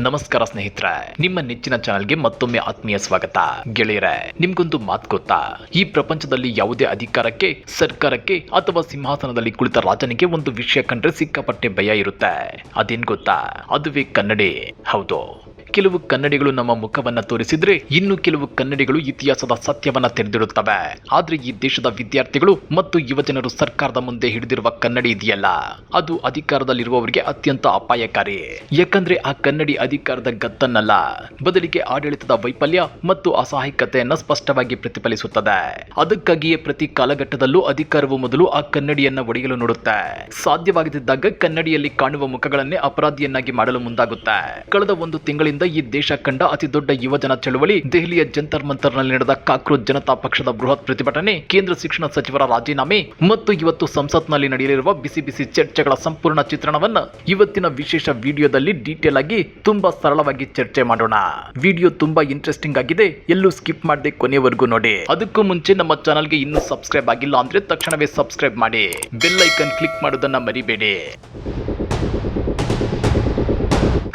ನಮಸ್ಕಾರ ಸ್ನೇಹಿತರೆ, ನಿಮ್ಮ ನೆಚ್ಚಿನ ಚಾನೆಲ್ಗೆ ಮತ್ತೊಮ್ಮೆ ಆತ್ಮೀಯ ಸ್ವಾಗತ. ಗೆಳೆಯರೆ, ನಿಮ್ಗೊಂದು ಮಾತು ಗೊತ್ತಾ? ಈ ಪ್ರಪಂಚದಲ್ಲಿ ಯಾವುದೇ ಅಧಿಕಾರಕ್ಕೆ, ಸರ್ಕಾರಕ್ಕೆ ಅಥವಾ ಸಿಂಹಾಸನದಲ್ಲಿ ಕುಳಿತ ರಾಜನಿಗೆ ಒಂದು ವಿಷಯ ಕಂಡ್ರೆ ಸಿಕ್ಕಾಪಟ್ಟೆ ಭಯ ಇರುತ್ತೆ. ಅದೇನ್ ಗೊತ್ತಾ? ಅದುವೇ ಕನ್ನಡಿ. ಹೌದು, ಕೆಲವು ಕನ್ನಡಿಗಳು ನಮ್ಮ ಮುಖವನ್ನ ತೋರಿಸಿದ್ರೆ ಇನ್ನು ಕೆಲವು ಕನ್ನಡಿಗಳು ಇತಿಹಾಸದ ಸತ್ಯವನ್ನ ತೆರೆದಿಡುತ್ತವೆ. ಆದ್ರೆ ಈ ದೇಶದ ವಿದ್ಯಾರ್ಥಿಗಳು ಮತ್ತು ಯುವಜನರು ಸರ್ಕಾರದ ಮುಂದೆ ಹಿಡಿದಿರುವ ಕನ್ನಡಿ ಇದೆಯಲ್ಲ, ಅದು ಅಧಿಕಾರದಲ್ಲಿರುವವರಿಗೆ ಅತ್ಯಂತ ಅಪಾಯಕಾರಿ. ಯಾಕಂದ್ರೆ ಆ ಕನ್ನಡಿ ಅಧಿಕಾರದ ಗತ್ತನ್ನಲ್ಲ, ಬದಲಿಗೆ ಆಡಳಿತದ ವೈಫಲ್ಯ ಮತ್ತು ಅಸಹಾಯಕತೆಯನ್ನ ಸ್ಪಷ್ಟವಾಗಿ ಪ್ರತಿಫಲಿಸುತ್ತದೆ. ಅದಕ್ಕಾಗಿಯೇ ಪ್ರತಿ ಕಾಲಘಟ್ಟದಲ್ಲೂ ಅಧಿಕಾರವು ಮೊದಲು ಆ ಕನ್ನಡಿಯನ್ನ ಒಡೆಯಲು ನೋಡುತ್ತೆ. ಸಾಧ್ಯವಾಗದಿದ್ದಾಗ ಕನ್ನಡಿಯಲ್ಲಿ ಕಾಣುವ ಮುಖಗಳನ್ನೇ ಅಪರಾಧಿಯನ್ನಾಗಿ ಮಾಡಲು ಮುಂದಾಗುತ್ತೆ. ಕಳೆದ ಒಂದು ತಿಂಗಳಿಂದ ಈ ದೇಶ ಕಂಡ ಅತಿ ದೊಡ್ಡ ಯುವಜನ ಚಳವಳಿ ದೆಹಲಿಯ ಜಂತರ್ ಮಂತರ್ನಲ್ಲಿ ನಡೆದ ಕಾಕ್ರೋಚ್ ಜನತಾ ಪಕ್ಷದ ಬೃಹತ್ ಪ್ರತಿಭಟನೆ, ಕೇಂದ್ರ ಶಿಕ್ಷಣ ಸಚಿವರ ರಾಜೀನಾಮೆ ಮತ್ತು ಇವತ್ತು ಸಂಸತ್ನಲ್ಲಿ ನಡೆಯಲಿರುವ ಬಿಸಿ ಬಿಸಿ ಚರ್ಚೆಗಳ ಸಂಪೂರ್ಣ ಚಿತ್ರಣವನ್ನ ಇವತ್ತಿನ ವಿಶೇಷ ವಿಡಿಯೋದಲ್ಲಿ ಡೀಟೇಲ್ ಆಗಿ ತುಂಬಾ ಸರಳವಾಗಿ ಚರ್ಚೆ ಮಾಡೋಣ. ವಿಡಿಯೋ ತುಂಬಾ ಇಂಟ್ರೆಸ್ಟಿಂಗ್ ಆಗಿದೆ, ಎಲ್ಲೂ ಸ್ಕಿಪ್ ಮಾಡದೆ ಕೊನೆವರೆಗೂ ನೋಡಿ. ಅದಕ್ಕೂ ಮುಂಚೆ ನಮ್ಮ ಚಾನಲ್ಗೆ ಇನ್ನೂ ಸಬ್ಸ್ಕ್ರೈಬ್ ಆಗಿಲ್ಲ ಅಂದ್ರೆ ತಕ್ಷಣವೇ ಸಬ್ಸ್ಕ್ರೈಬ್ ಮಾಡಿ, ಬೆಲ್ ಐಕನ್ ಕ್ಲಿಕ್ ಮಾಡೋದನ್ನ ಮರಿಬೇಡಿ.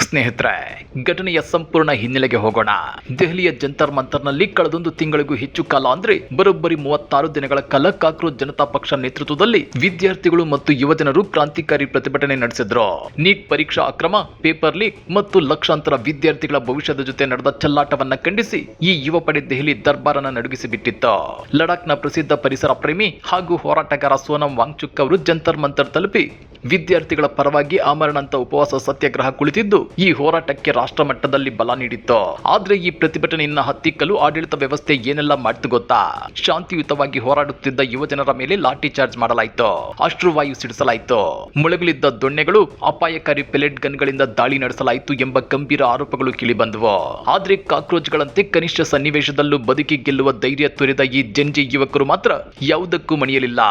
ಸ್ನೇಹಿತರೆ, ಘಟನೆಯ ಸಂಪೂರ್ಣ ಹಿನ್ನೆಲೆಗೆ ಹೋಗೋಣ. ದೆಹಲಿಯ ಜಂತರ್ ಮಂತರ್ನಲ್ಲಿ ಕಳೆದೊಂದು ತಿಂಗಳಿಗೂ ಹೆಚ್ಚು ಕಾಲ ಅಂದ್ರೆ ಬರೋಬ್ಬರಿ 36 ದಿನಗಳ ಕಾಲ ಕಾಕ್ರೋಚ್ ಜನತಾ ಪಕ್ಷ ನೇತೃತ್ವದಲ್ಲಿ ವಿದ್ಯಾರ್ಥಿಗಳು ಮತ್ತು ಯುವಜನರು ಕ್ರಾಂತಿಕಾರಿ ಪ್ರತಿಭಟನೆ ನಡೆಸಿದ್ರು. ನೀಟ್ ಪರೀಕ್ಷಾ ಅಕ್ರಮ, ಪೇಪರ್ ಲೀಕ್ ಮತ್ತು ಲಕ್ಷಾಂತರ ವಿದ್ಯಾರ್ಥಿಗಳ ಭವಿಷ್ಯದ ಜೊತೆ ನಡೆದ ಚೆಲ್ಲಾಟವನ್ನ ಖಂಡಿಸಿ ಈ ಯುವ ಪಡೆ ದೆಹಲಿ ದರ್ಬಾರನ್ನ ನಡುಗಿಸಿ ಬಿಟ್ಟಿತ್ತು. ಲಡಾಖ್ನ ಪ್ರಸಿದ್ಧ ಪರಿಸರ ಪ್ರೇಮಿ ಹಾಗೂ ಹೋರಾಟಗಾರ ಸೋನಂ ವಾಂಗ್ಚುಕ್ ಅವರು ಜಂತರ್ ಮಂತರ್ ತಲುಪಿ ವಿದ್ಯಾರ್ಥಿಗಳ ಪರವಾಗಿ ಆಮರಣಂತ ಉಪವಾಸ ಸತ್ಯಾಗ್ರಹ ಕುಳಿತಿದ್ದು ಈ ಹೋರಾಟಕ್ಕೆ ರಾಷ್ಟ್ರ ಮಟ್ಟದಲ್ಲಿ ಬಲ ನೀಡಿತ್ತು. ಆದ್ರೆ ಈ ಪ್ರತಿಭಟನೆಯನ್ನ ಹತ್ತಿಕ್ಕಲು ಆಡಳಿತ ವ್ಯವಸ್ಥೆ ಏನೆಲ್ಲ ಮಾಡಿತು ಗೊತ್ತಾ? ಶಾಂತಿಯುತವಾಗಿ ಹೋರಾಡುತ್ತಿದ್ದ ಯುವಜನರ ಮೇಲೆ ಲಾಠಿ ಚಾರ್ಜ್ ಮಾಡಲಾಯಿತು, ಅಶ್ರುವಾಯು ಸಿಡಿಸಲಾಯಿತು, ಮುಳುಗಲಿದ್ದ ದೊಣ್ಣೆಗಳು, ಅಪಾಯಕಾರಿ ಪೆಲೆಟ್ ಗನ್ಗಳಿಂದ ದಾಳಿ ನಡೆಸಲಾಯಿತು ಎಂಬ ಗಂಭೀರ ಆರೋಪಗಳು ಕೇಳಿಬಂದವು. ಆದ್ರೆ ಕಾಕ್ರೋಚ್ಗಳಂತೆ ಕನಿಷ್ಠ ಸನ್ನಿವೇಶದಲ್ಲೂ ಬದುಕಿ ಗೆಲ್ಲುವ ಧೈರ್ಯ ತೋರಿದ ಈ ಜಂಜಿ ಯುವಕರು ಮಾತ್ರ ಯಾವುದಕ್ಕೂ ಮಣಿಯಲಿಲ್ಲ.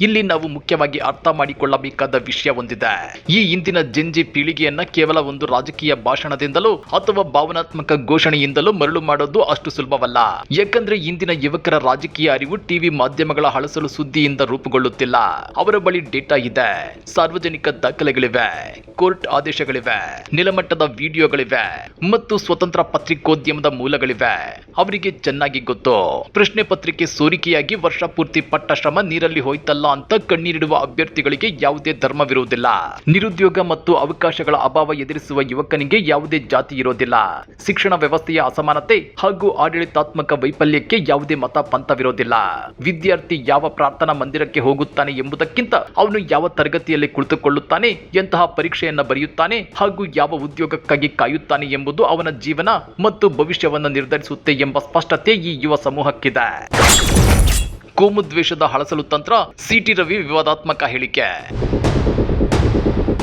ಇಲ್ಲಿ ನಾವು ಮುಖ್ಯವಾಗಿ ಅರ್ಥ ಮಾಡಿಕೊಳ್ಳಬೇಕಾದ ವಿಷಯ ಒಂದಿದೆ. ಈ ಇಂದಿನ ಜಂಜಿ ಪೀಳಿಗೆಯನ್ನ ಕೇವಲ ಒಂದು ರಾಜಕೀಯ ಭಾಷಣದಿಂದಲೋ ಅಥವಾ ಭಾವನಾತ್ಮಕ ಘೋಷಣೆಯಿಂದಲೋ ಮರಳು ಮಾಡೋದು ಅಷ್ಟು ಸುಲಭವಲ್ಲ. ಯಾಕಂದ್ರೆ ಇಂದಿನ ಯುವಕರ ರಾಜಕೀಯ ಅರಿವು ಟಿವಿ ಮಾಧ್ಯಮಗಳ ಹಳಸಲು ಸುದ್ದಿಯಿಂದ ರೂಪುಗೊಳ್ಳುತ್ತಿಲ್ಲ. ಅವರ ಬಳಿ ಡೇಟಾ ಇದೆ, ಸಾರ್ವಜನಿಕ ದಾಖಲೆಗಳಿವೆ, ಕೋರ್ಟ್ ಆದೇಶಗಳಿವೆ, ನೆಲಮಟ್ಟದ ವಿಡಿಯೋಗಳಿವೆ ಮತ್ತು ಸ್ವತಂತ್ರ ಪತ್ರಿಕೋದ್ಯಮದ ಮೂಲಗಳಿವೆ. ಅವರಿಗೆ ಚೆನ್ನಾಗಿ ಗೊತ್ತು, ಪ್ರಶ್ನೆ ಪತ್ರಿಕೆ ಸೋರಿಕೆಯಾಗಿ ವರ್ಷ ಪೂರ್ತಿ ಪಟ್ಟ ಶ್ರಮ ನೀರಲ್ಲಿ ಹೋಯ್ತಲ್ಲ ಅಂತ ಕಣ್ಣೀರಿಡುವ ಅಭ್ಯರ್ಥಿಗಳಿಗೆ ಯಾವುದೇ ಧರ್ಮವಿರುವುದಿಲ್ಲ. ನಿರುದ್ಯೋಗ ಮತ್ತು ಅವಕಾಶಗಳ ಅಭಾವ ಎದುರಿಸುವ ಯುವಕನಿಗೆ ಯಾವುದೇ ಜಾತಿ ಇರೋದಿಲ್ಲ. ಶಿಕ್ಷಣ ವ್ಯವಸ್ಥೆಯ ಅಸಮಾನತೆ ಹಾಗೂ ಆಡಳಿತಾತ್ಮಕ ವೈಫಲ್ಯಕ್ಕೆ ಯಾವುದೇ ಮತ ಪಂಥವಿರೋದಿಲ್ಲ. ವಿದ್ಯಾರ್ಥಿ ಯಾವ ಪ್ರಾರ್ಥನಾ ಮಂದಿರಕ್ಕೆ ಹೋಗುತ್ತಾನೆ ಎಂಬುದಕ್ಕಿಂತ ಅವನು ಯಾವ ತರಗತಿಯಲ್ಲಿ ಕುಳಿತುಕೊಳ್ಳುತ್ತಾನೆ, ಎಂತಹ ಪರೀಕ್ಷೆಯನ್ನ ಬರೆಯುತ್ತಾನೆ ಹಾಗೂ ಯಾವ ಉದ್ಯೋಗಕ್ಕಾಗಿ ಕಾಯುತ್ತಾನೆ ಎಂಬುದು ಅವನ ಜೀವನ ಮತ್ತು ಭವಿಷ್ಯವನ್ನು ನಿರ್ಧರಿಸುತ್ತೆ ಎಂಬ ಸ್ಪಷ್ಟತೆ ಈ ಯುವ ಸಮೂಹಕ್ಕಿದೆ. ಕೋಮುದ್ವೇಷದ ಹಳಸಲು ತಂತ್ರ, ಸಿಟಿ ರವಿ ವಿವಾದಾತ್ಮಕ ಹೇಳಿಕೆ.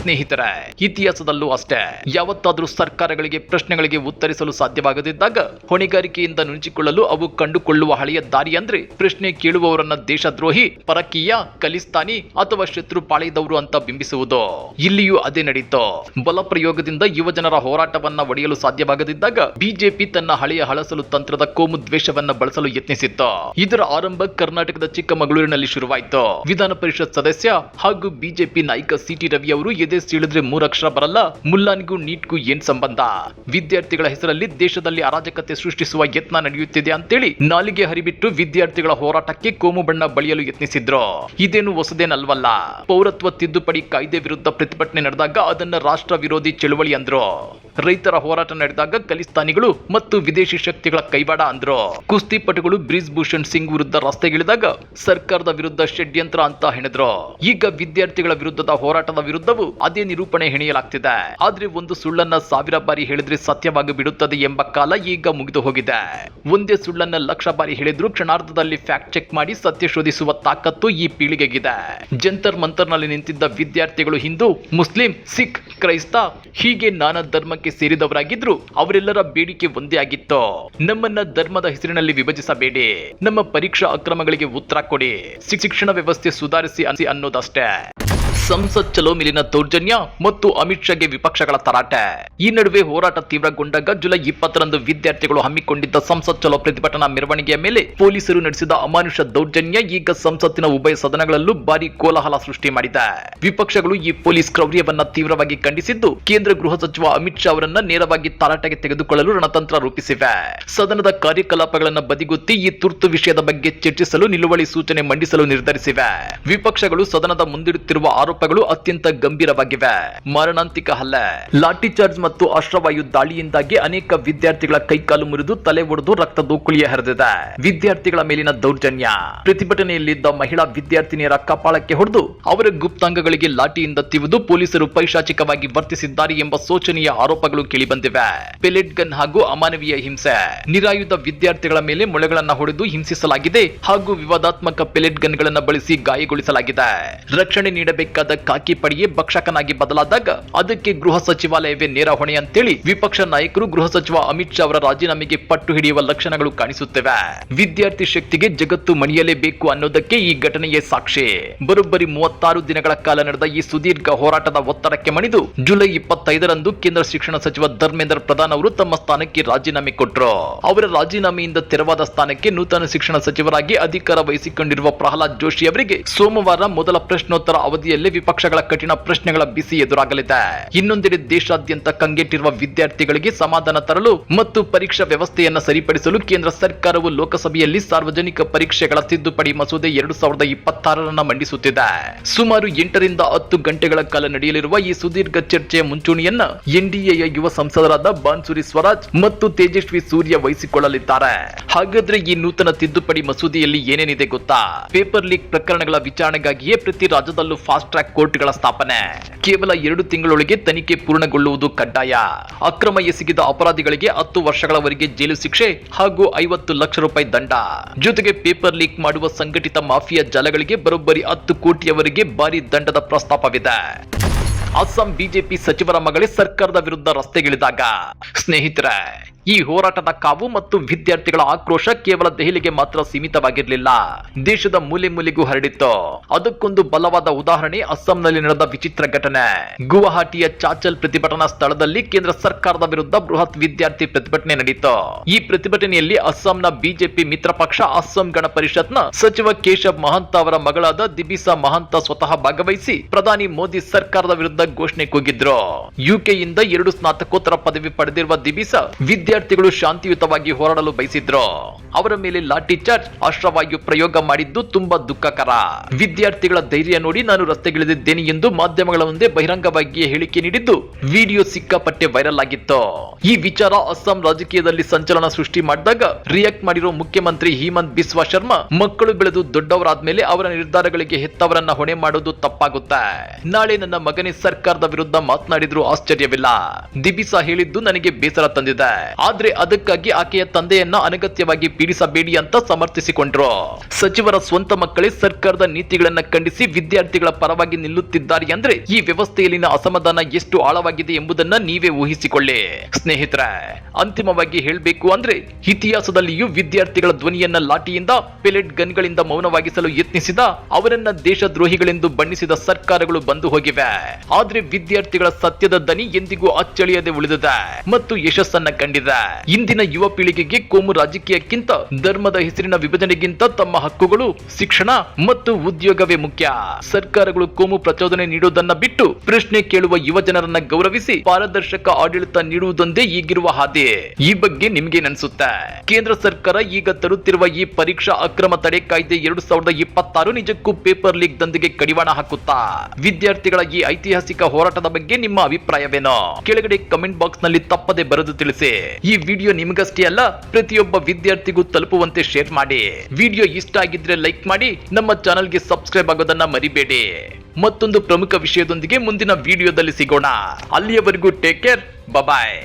ಸ್ನೇಹಿತರೆ, ಇತಿಹಾಸದಲ್ಲೂ ಅಷ್ಟೇ ಯಾವತ್ತಾದ್ರೂ ಸರ್ಕಾರಗಳಿಗೆ ಪ್ರಶ್ನೆಗಳಿಗೆ ಉತ್ತರಿಸಲು ಸಾಧ್ಯವಾಗದಿದ್ದಾಗ ಹೊಣೆಗಾರಿಕೆಯಿಂದ ನುಣುಚಿಕೊಳ್ಳಲು ಅವು ಕಂಡುಕೊಳ್ಳುವ ಹಳೆಯ ದಾರಿ ಅಂದ್ರೆ ಪ್ರಶ್ನೆ ಕೇಳುವವರನ್ನ ದೇಶದ್ರೋಹಿ, ಪರಕೀಯ, ಖಲಿಸ್ತಾನಿ ಅಥವಾ ಶತ್ರು ಪಾಳೆಯದವರು ಅಂತ ಬಿಂಬಿಸುವುದು. ಇಲ್ಲಿಯೂ ಅದೇ ನಡೀತು. ಬಲ ಪ್ರಯೋಗದಿಂದ ಯುವಜನರ ಹೋರಾಟವನ್ನ ಒಡೆಯಲು ಸಾಧ್ಯವಾಗದಿದ್ದಾಗ ಬಿಜೆಪಿ ತನ್ನ ಹಳೆಯ ಹಳಸಲು ತಂತ್ರದ ಕೋಮು ದ್ವೇಷವನ್ನ ಬಳಸಲು ಯತ್ನಿಸಿತ್ತು. ಇದರ ಆರಂಭ ಕರ್ನಾಟಕದ ಚಿಕ್ಕಮಗಳೂರಿನಲ್ಲಿ ಶುರುವಾಯಿತು. ವಿಧಾನ ಪರಿಷತ್ ಸದಸ್ಯ ಹಾಗೂ ಬಿಜೆಪಿ ನಾಯಕ ಸಿಟಿ ರವಿ ಅವರು ಎದೆ ಸೀಳಿದ್ರೆ 3 ಅಕ್ಷರ ಬರಲ್ಲ, ಮುಲ್ಲಾನಿಗೂ ನೀಟ್ಗೂ ಏನ್ ಸಂಬಂಧ, ವಿದ್ಯಾರ್ಥಿಗಳ ಹೆಸರಲ್ಲಿ ದೇಶದಲ್ಲಿ ಅರಾಜಕತೆ ಸೃಷ್ಟಿಸುವ ಯತ್ನ ನಡೆಯುತ್ತಿದೆ ಅಂತೇಳಿ ನಾಲಿಗೆ ಹರಿಬಿಟ್ಟು ವಿದ್ಯಾರ್ಥಿಗಳ ಹೋರಾಟಕ್ಕೆ ಕೋಮು ಬಣ್ಣ ಬಳಿಯಲು ಯತ್ನಿಸಿದ್ರು. ಇದೇನು ಹೊಸದೇನಲ್ವಲ್ಲ. ಪೌರತ್ವ ತಿದ್ದುಪಡಿ ಕಾಯ್ದೆ ವಿರುದ್ಧ ಪ್ರತಿಭಟನೆ ನಡೆದಾಗ ಅದನ್ನ ರಾಷ್ಟ್ರ ವಿರೋಧಿ ಚಳುವಳಿ ಅಂದ್ರು. ರೈತರ ಹೋರಾಟ ನಡೆದಾಗ ಖಲಿಸ್ತಾನಿಗಳು ಮತ್ತು ವಿದೇಶಿ ಶಕ್ತಿಗಳ ಕೈವಾಡ ಅಂದ್ರು. ಕುಸ್ತಿಪಟುಗಳು ಬ್ರಿಜ್ ಭೂಷಣ್ ಸಿಂಗ್ ವಿರುದ್ಧ ರಸ್ತೆಗಿಳಿದಾಗ ಸರ್ಕಾರದ ವಿರುದ್ಧ ಷಡ್ಯಂತ್ರ ಅಂತ ಹೆಣೆದ್ರು. ಈಗ ವಿದ್ಯಾರ್ಥಿಗಳ ವಿರುದ್ಧದ ಹೋರಾಟದ ವಿರುದ್ಧವೂ ಅದೇ ನಿರೂಪಣೆ ಹೆಣೆಯಲಾಗ್ತಿದೆ. ಆದ್ರೆ ಒಂದು ಸುಳ್ಳನ್ನ 1000 ಬಾರಿ ಹೇಳಿದ್ರೆ ಸತ್ಯವಾಗಿ ಬಿಡುತ್ತದೆ ಎಂಬ ಕಾಲ ಈಗ ಮುಗಿದು ಹೋಗಿದೆ. ಒಂದೇ ಸುಳ್ಳನ್ನ 1,00,000 ಬಾರಿ ಹೇಳಿದ್ರು ಕ್ಷಣಾರ್ಧದಲ್ಲಿ ಫ್ಯಾಕ್ಟ್ ಚೆಕ್ ಮಾಡಿ ಸತ್ಯ ಶೋಧಿಸುವ ತಾಕತ್ತು ಈ ಪೀಳಿಗೆಗಿದೆ. ಜಂತರ್ ಮಂತರ್ನಲ್ಲಿ ನಿಂತಿದ್ದ ವಿದ್ಯಾರ್ಥಿಗಳು ಹಿಂದೂ, ಮುಸ್ಲಿಂ, ಸಿಖ್, ಕ್ರೈಸ್ತ ಹೀಗೆ ನಾನಾ ಧರ್ಮಕ್ಕೆ ಸೇರಿದವರಾಗಿದ್ರು ಅವರೆಲ್ಲರ ಬೇಡಿಕೆ ಒಂದೇ ಆಗಿತ್ತು. ನಮ್ಮನ್ನ ಧರ್ಮದ ಹೆಸರಿನಲ್ಲಿ ವಿಭಜಿಸಬೇಡಿ, ನಮ್ಮ ಪರೀಕ್ಷಾ ಅಕ್ರಮಗಳಿಗೆ ಉತ್ತರ ಕೊಡಿ, ಶಿಕ್ಷಣ ವ್ಯವಸ್ಥೆ ಸುಧಾರಿಸಿ ಅನ್ನೋದಷ್ಟೇ. ಸಂಸತ್ ಚಲೋ ಮೇಲಿನ ದೌರ್ಜನ್ಯ ಮತ್ತು ಅಮಿತ್ ಶಾಗೆ ವಿಪಕ್ಷಗಳ ತರಾಟೆ. ಈ ನಡುವೆ ಹೋರಾಟ ತೀವ್ರಗೊಂಡಾಗ ಜುಲೈ 20ರಂದು ವಿದ್ಯಾರ್ಥಿಗಳು ಹಮ್ಮಿಕೊಂಡಿದ್ದ ಸಂಸತ್ ಚಲೋ ಪ್ರತಿಭಟನಾ ಮೆರವಣಿಗೆಯ ಮೇಲೆ ಪೊಲೀಸರು ನಡೆಸಿದ ಅಮಾನುಷ ದೌರ್ಜನ್ಯ ಈಗ ಸಂಸತ್ತಿನ ಉಭಯ ಸದನಗಳಲ್ಲೂ ಭಾರಿ ಕೋಲಾಹಲ ಸೃಷ್ಟಿ ಮಾಡಿದೆ. ವಿಪಕ್ಷಗಳು ಈ ಪೊಲೀಸ್ ಕ್ರೌರ್ಯವನ್ನ ತೀವ್ರವಾಗಿ ಖಂಡಿಸಿದ್ದು, ಕೇಂದ್ರ ಗೃಹ ಸಚಿವ ಅಮಿತ್ ಶಾ ಅವರನ್ನ ನೇರವಾಗಿ ತರಾಟೆಗೆ ತೆಗೆದುಕೊಳ್ಳಲು ರಣತಂತ್ರ ರೂಪಿಸಿವೆ. ಸದನದ ಕಾರ್ಯಕಲಾಪಗಳನ್ನು ಬದಿಗೊತ್ತಿ ಈ ತುರ್ತು ವಿಷಯದ ಬಗ್ಗೆ ಚರ್ಚಿಸಲು ನಿಲುವಳಿ ಸೂಚನೆ ಮಂಡಿಸಲು ನಿರ್ಧರಿಸಿವೆ. ವಿಪಕ್ಷಗಳು ಸದನದ ಮುಂದಿಡುತ್ತಿರುವ ಆರೋಪಗಳು ಅತ್ಯಂತ ಗಂಭೀರವಾಗಿವೆ. ಮಾರಣಾಂತಿಕ ಹಲ್ಲೆ, ಲಾಠಿ ಚಾರ್ಜ್ ಮತ್ತು ಅಶ್ರವಾಯು ದಾಳಿಯಿಂದಾಗಿ ಅನೇಕ ವಿದ್ಯಾರ್ಥಿಗಳ ಕೈಕಾಲು ಮುರಿದು ತಲೆ ಒಡೆದು ರಕ್ತದೋಕುಳಿಯ ಹರಿದಿದೆ. ವಿದ್ಯಾರ್ಥಿಗಳ ಮೇಲಿನ ದೌರ್ಜನ್ಯ, ಪ್ರತಿಭಟನೆಯಲ್ಲಿದ್ದ ಮಹಿಳಾ ವಿದ್ಯಾರ್ಥಿನಿಯರ ಕಪಾಳಕ್ಕೆ ಹೊಡೆದು ಅವರ ಗುಪ್ತಾಂಗಗಳಿಗೆ ಲಾಠಿಯಿಂದ ತಿವಿದು ಪೊಲೀಸರು ಪೈಶಾಚಿಕವಾಗಿ ವರ್ತಿಸಿದ್ದಾರೆ ಎಂಬ ಶೋಚನೀಯ ಆರೋಪಗಳು ಕೇಳಿಬಂದಿವೆ. ಪೆಲೆಟ್ ಗನ್ ಹಾಗೂ ಅಮಾನವೀಯ ಹಿಂಸೆ, ನಿರಾಯುಧ ವಿದ್ಯಾರ್ಥಿಗಳ ಮೇಲೆ ಮೊಳೆಗಳನ್ನು ಹೊಡೆದು ಹಿಂಸಿಸಲಾಗಿದೆ ಹಾಗೂ ವಿವಾದಾತ್ಮಕ ಪೆಲೆಟ್ ಗನ್ಗಳನ್ನು ಬಳಸಿ ಗಾಯಗೊಳಿಸಲಾಗಿದೆ. ರಕ್ಷಣೆ ನೀಡಬೇಕಾದ ಖಾಕಿ ಪಡೆಯೇ ಭಕ್ಷಕನಾಗಿ ಬದಲಾದಾಗ ಅದಕ್ಕೆ ಗೃಹ ಸಚಿವಾಲಯವೇ ನೇರ ಹೊಣೆ ಅಂತೇಳಿ ವಿಪಕ್ಷ ನಾಯಕರು ಗೃಹ ಸಚಿವ ಅಮಿತ್ ಶಾ ಅವರ ರಾಜೀನಾಮೆಗೆ ಪಟ್ಟು ಹಿಡಿಯುವ ಲಕ್ಷಣಗಳು ಕಾಣಿಸುತ್ತಿವೆ. ವಿದ್ಯಾರ್ಥಿ ಶಕ್ತಿಗೆ ಜಗತ್ತು ಮಣಿಯಲೇಬೇಕು ಅನ್ನೋದಕ್ಕೆ ಈ ಘಟನೆಯೇ ಸಾಕ್ಷಿ. ಬರೋಬ್ಬರಿ 36 ದಿನಗಳ ಕಾಲ ನಡೆದ ಈ ಸುದೀರ್ಘ ಹೋರಾಟದ ಒತ್ತಡಕ್ಕೆ ಮಣಿದು ಜುಲೈ 25ರಂದು ಕೇಂದ್ರ ಶಿಕ್ಷಣ ಸಚಿವ ಧರ್ಮೇಂದ್ರ ಪ್ರಧಾನ್ ಅವರು ತಮ್ಮ ಸ್ಥಾನಕ್ಕೆ ರಾಜೀನಾಮೆ ಕೊಟ್ಟರು. ಅವರ ರಾಜೀನಾಮೆಯಿಂದ ತೆರವಾದ ಸ್ಥಾನಕ್ಕೆ ನೂತನ ಶಿಕ್ಷಣ ಸಚಿವರಾಗಿ ಅಧಿಕಾರ ವಹಿಸಿಕೊಂಡಿರುವ ಪ್ರಹ್ಲಾದ್ ಜೋಶಿ ಅವರಿಗೆ ಸೋಮವಾರ ಮೊದಲ ಪ್ರಶ್ನೋತ್ತರ ಅವಧಿಯಲ್ಲಿ ವಿಪಕ್ಷಗಳ ಕಠಿಣ ಪ್ರಶ್ನೆಗಳ ಬಿಸಿ ಎದುರಾಗಲಿದೆ. ಇನ್ನೊಂದೆಡೆ ದೇಶಾದ್ಯಂತ ಕಂಗೆಟ್ಟಿರುವ ವಿದ್ಯಾರ್ಥಿಗಳಿಗೆ ಸಮಾಧಾನ ತರಲು ಮತ್ತು ಪರೀಕ್ಷಾ ವ್ಯವಸ್ಥೆಯನ್ನು ಸರಿಪಡಿಸಲು ಕೇಂದ್ರ ಸರ್ಕಾರವು ಲೋಕಸಭೆಯಲ್ಲಿ ಸಾರ್ವಜನಿಕ ಪರೀಕ್ಷೆಗಳ ತಿದ್ದುಪಡಿ ಮಸೂದೆ 2026 ಮಂಡಿಸುತ್ತಿದೆ. ಸುಮಾರು 8 ರಿಂದ 10 ಗಂಟೆಗಳ ಕಾಲ ನಡೆಯಲಿರುವ ಈ ಸುದೀರ್ಘ ಚರ್ಚೆಯ ಮುಂಚೂಣಿಯನ್ನ ಎನ್ಡಿಎಯ ಯುವ ಸಂಸದರಾದ ಬಾನ್ಸುರಿ ಸ್ವರಾಜ್ ಮತ್ತು ತೇಜಸ್ವಿ ಸೂರ್ಯ ವಹಿಸಿಕೊಳ್ಳಲಿದ್ದಾರೆ. ಹಾಗಾದ್ರೆ ಈ ನೂತನ ತಿದ್ದುಪಡಿ ಮಸೂದೆಯಲ್ಲಿ ಏನೇನಿದೆ ಗೊತ್ತಾ? ಪೇಪರ್ ಲೀಕ್ ಪ್ರಕರಣಗಳ ವಿಚಾರಣೆಗಾಗಿಯೇ ಪ್ರತಿ ರಾಜ್ಯದಲ್ಲೂ ಫಾಸ್ಟ್ ಟ್ರ್ಯಾಕ್ ಕೋರ್ಟ್ಗಳ ಸ್ಥಾಪನೆ, ಕೇವಲ 2 ತಿಂಗಳೊಳಗೆ ತನಿಖೆ ಪೂರ್ಣಗೊಳ್ಳುವುದು ಕಡ್ಡಾಯ, ಅಕ್ರಮ ಎಸಗಿದ ಅಪರಾಧಿಗಳಿಗೆ 10 ವರ್ಷಗಳವರೆಗೆ ಜೈಲು ಶಿಕ್ಷೆ ಹಾಗೂ 50 ಲಕ್ಷ ರೂಪಾಯಿ ದಂಡ, ಜೊತೆಗೆ ಪೇಪರ್ ಲೀಕ್ ಮಾಡುವ ಸಂಘಟಿತ ಮಾಫಿಯಾ ಜಾಲಗಳಿಗೆ ಬರೋಬ್ಬರಿ 10 ಕೋಟಿಯವರೆಗೆ ಭಾರಿ ದಂಡದ ಪ್ರಸ್ತಾಪವಿದೆ. ಅಸ್ಸಾಂ ಬಿಜೆಪಿ ಸಚಿವರ ಮಗಳೇ ಸರ್ಕಾರದ ವಿರುದ್ಧ ರಸ್ತೆಗಿಳಿದಾಗ ಸ್ನೇಹಿತರೆ, ಈ ಹೋರಾಟದ ಕಾವು ಮತ್ತು ವಿದ್ಯಾರ್ಥಿಗಳ ಆಕ್ರೋಶ ಕೇವಲ ದೆಹಲಿಗೆ ಮಾತ್ರ ಸೀಮಿತವಾಗಿರಲಿಲ್ಲ, ದೇಶದ ಮೂಲೆ ಮೂಲೆಗೂ ಹರಡಿತ್ತು. ಅದಕ್ಕೊಂದು ಬಲವಾದ ಉದಾಹರಣೆ ಅಸ್ಸಾಂನಲ್ಲಿ ನಡೆದ ವಿಚಿತ್ರ ಘಟನೆ. ಗುವಾಹಟಿಯ ಚಾಚಲ್ ಪ್ರತಿಭಟನಾ ಸ್ಥಳದಲ್ಲಿ ಕೇಂದ್ರ ಸರ್ಕಾರದ ವಿರುದ್ಧ ಬೃಹತ್ ವಿದ್ಯಾರ್ಥಿ ಪ್ರತಿಭಟನೆ ನಡೆಯಿತು. ಈ ಪ್ರತಿಭಟನೆಯಲ್ಲಿ ಅಸ್ಸಾಂನ ಬಿಜೆಪಿ ಮಿತ್ರ ಪಕ್ಷ ಅಸ್ಸಾಂ ಗಣ ಪರಿಷತ್ನ ಸಚಿವ ಕೇಶವ್ ಮಹಂತ ಅವರ ಮಗಳಾದ ದಿಬಿಸಾ ಮಹಂತ ಸ್ವತಃ ಭಾಗವಹಿಸಿ ಪ್ರಧಾನಿ ಮೋದಿ ಸರ್ಕಾರದ ವಿರುದ್ಧ ಘೋಷಣೆ ಕೂಗಿದ್ರು. ಯುಕೆಯಿಂದ 2 ಸ್ನಾತಕೋತ್ತರ ಪದವಿ ಪಡೆದಿರುವ ದಿಬಿಸಾ ವಿದ್ಯಾರ್ಥಿಗಳು ಶಾಂತಿಯುತವಾಗಿ ಹೋರಾಡಲು ಬಯಸಿದ್ರು. ಅವರ ಮೇಲೆ ಲಾಠಿ ಚಾರ್ಜ್, ಅಶ್ರವಾಯು ಪ್ರಯೋಗ ಮಾಡಿದ್ದು ತುಂಬಾ ದುಃಖಕರ. ವಿದ್ಯಾರ್ಥಿಗಳ ಧೈರ್ಯ ನೋಡಿ ನಾನು ರಸ್ತೆಗಿಳಿದಿದ್ದೇನೆ ಎಂದು ಮಾಧ್ಯಮಗಳ ಮುಂದೆ ಬಹಿರಂಗವಾಗಿ ಹೇಳಿಕೆ ನೀಡಿದ್ದು ವಿಡಿಯೋ ಸಿಕ್ಕಾಪಟ್ಟೆ ವೈರಲ್ ಆಗಿತ್ತು. ಈ ವಿಚಾರ ಅಸ್ಸಾಂ ರಾಜಕೀಯದಲ್ಲಿ ಸಂಚಲನ ಸೃಷ್ಟಿ ಮಾಡಿದಾಗ ರಿಯಾಕ್ಟ್ ಮಾಡಿರೋ ಮುಖ್ಯಮಂತ್ರಿ ಹಿಮಂತ್ ಬಿಸ್ವಾ ಶರ್ಮಾ, ಮಕ್ಕಳು ಬೆಳೆದು ದೊಡ್ಡವರಾದ್ಮೇಲೆ ಅವರ ನಿರ್ಧಾರಗಳಿಗೆ ಹೆತ್ತವರನ್ನ ಹೊಣೆ ಮಾಡೋದು ತಪ್ಪಾಗುತ್ತೆ. ನಾಳೆ ನನ್ನ ಮಗನೇ ಸರ್ಕಾರದ ವಿರುದ್ಧ ಮಾತನಾಡಿದ್ರು ಆಶ್ಚರ್ಯವಿಲ್ಲ. ದಿಬಿಸಾ ಹೇಳಿದ್ದು ನನಗೆ ಬೇಸರ ತಂದಿದೆ, ಆದ್ರೆ ಅದಕ್ಕಾಗಿ ಆಕೆಯ ತಂದೆಯನ್ನ ಅನಗತ್ಯವಾಗಿ ಪೀಡಿಸಬೇಡಿ ಅಂತ ಸಮರ್ಥಿಸಿಕೊಂಡ್ರು. ಸಚಿವರ ಸ್ವಂತ ಮಕ್ಕಳೇ ಸರ್ಕಾರದ ನೀತಿಗಳನ್ನ ಖಂಡಿಸಿ ವಿದ್ಯಾರ್ಥಿಗಳ ಪರವಾಗಿ ನಿಲ್ಲುತ್ತಿದ್ದಾರೆ ಅಂದ್ರೆ ಈ ವ್ಯವಸ್ಥೆಯಲ್ಲಿನ ಅಸಮಾಧಾನ ಎಷ್ಟು ಆಳವಾಗಿದೆ ಎಂಬುದನ್ನ ನೀವೇ ಊಹಿಸಿಕೊಳ್ಳಿ. ಸ್ನೇಹಿತರೆ, ಅಂತಿಮವಾಗಿ ಹೇಳಬೇಕು ಅಂದ್ರೆ ಇತಿಹಾಸದಲ್ಲಿಯೂ ವಿದ್ಯಾರ್ಥಿಗಳ ಧ್ವನಿಯನ್ನ ಲಾಠಿಯಿಂದ, ಪೆಲೆಟ್ ಗನ್ಗಳಿಂದ ಮೌನವಾಗಿಸಲು ಯತ್ನಿಸಿದ, ಅವರನ್ನ ದೇಶದ್ರೋಹಿಗಳೆಂದು ಬಣ್ಣಿಸಿದ ಸರ್ಕಾರಗಳು ಬಂದು ಹೋಗಿವೆ. ಆದ್ರೆ ವಿದ್ಯಾರ್ಥಿಗಳ ಸತ್ಯದ ದನಿ ಎಂದಿಗೂ ಅಚ್ಚಳಿಯದೆ ಉಳಿದಿದೆ ಮತ್ತು ಯಶಸ್ಸನ್ನ ಕಂಡಿದೆ. ಇಂದಿನ ಯುವ ಪೀಳಿಗೆಗೆ ಕೋಮು ರಾಜಕೀಯಕ್ಕಿಂತ, ಧರ್ಮದ ಹೆಸರಿನ ವಿಭಜನೆಗಿಂತ ತಮ್ಮ ಹಕ್ಕುಗಳು, ಶಿಕ್ಷಣ ಮತ್ತು ಉದ್ಯೋಗವೇ ಮುಖ್ಯ. ಸರ್ಕಾರಗಳು ಕೋಮು ಪ್ರಚೋದನೆ ನೀಡುವುದನ್ನ ಬಿಟ್ಟು ಪ್ರಶ್ನೆ ಕೇಳುವ ಯುವ ಜನರನ್ನ ಗೌರವಿಸಿ ಪಾರದರ್ಶಕ ಆಡಳಿತ ನೀಡುವುದೊಂದೇ ಈಗಿರುವ ಹಾದಿ. ಈ ಬಗ್ಗೆ ನಿಮ್ಗೇನನ್ಸುತ್ತೆ? ಕೇಂದ್ರ ಸರ್ಕಾರ ಈಗ ತರುತ್ತಿರುವ ಈ ಪರೀಕ್ಷಾ ಅಕ್ರಮ ತಡೆ ಕಾಯ್ದೆ 2026 ನಿಜಕ್ಕೂ ಪೇಪರ್ ಲೀಕ್ ದಂಧೆಗೆ ಕಡಿವಾಣ ಹಾಕುತ್ತಾ? ವಿದ್ಯಾರ್ಥಿಗಳ ಈ ಐತಿಹಾಸಿಕ ಹೋರಾಟದ ಬಗ್ಗೆ ನಿಮ್ಮ ಅಭಿಪ್ರಾಯವೇನೋ ಕೆಳಗಡೆ ಕಮೆಂಟ್ ಬಾಕ್ಸ್ ನಲ್ಲಿ ತಪ್ಪದೆ ಬರೆದು ತಿಳಿಸಿ. ಈ ವಿಡಿಯೋ ನಿಮಗಷ್ಟೇ ಅಲ್ಲ, ಪ್ರತಿಯೊಬ್ಬ ವಿದ್ಯಾರ್ಥಿಗೂ ತಲುಪುವಂತೆ ಶೇರ್ ಮಾಡಿ. ವಿಡಿಯೋ ಇಷ್ಟ ಆಗಿದ್ರೆ ಲೈಕ್ ಮಾಡಿ, ನಮ್ಮ ಚಾನೆಲ್ಗೆ ಸಬ್ಸ್ಕ್ರೈಬ್ ಆಗೋದನ್ನ ಮರಿಬೇಡಿ. ಮತ್ತೊಂದು ಪ್ರಮುಖ ವಿಷಯದೊಂದಿಗೆ ಮುಂದಿನ ವಿಡಿಯೋದಲ್ಲಿ ಸಿಗೋಣ. ಅಲ್ಲಿಯವರೆಗೂ ಟೇಕ್ ಕೇರ್, ಬಾಯ್.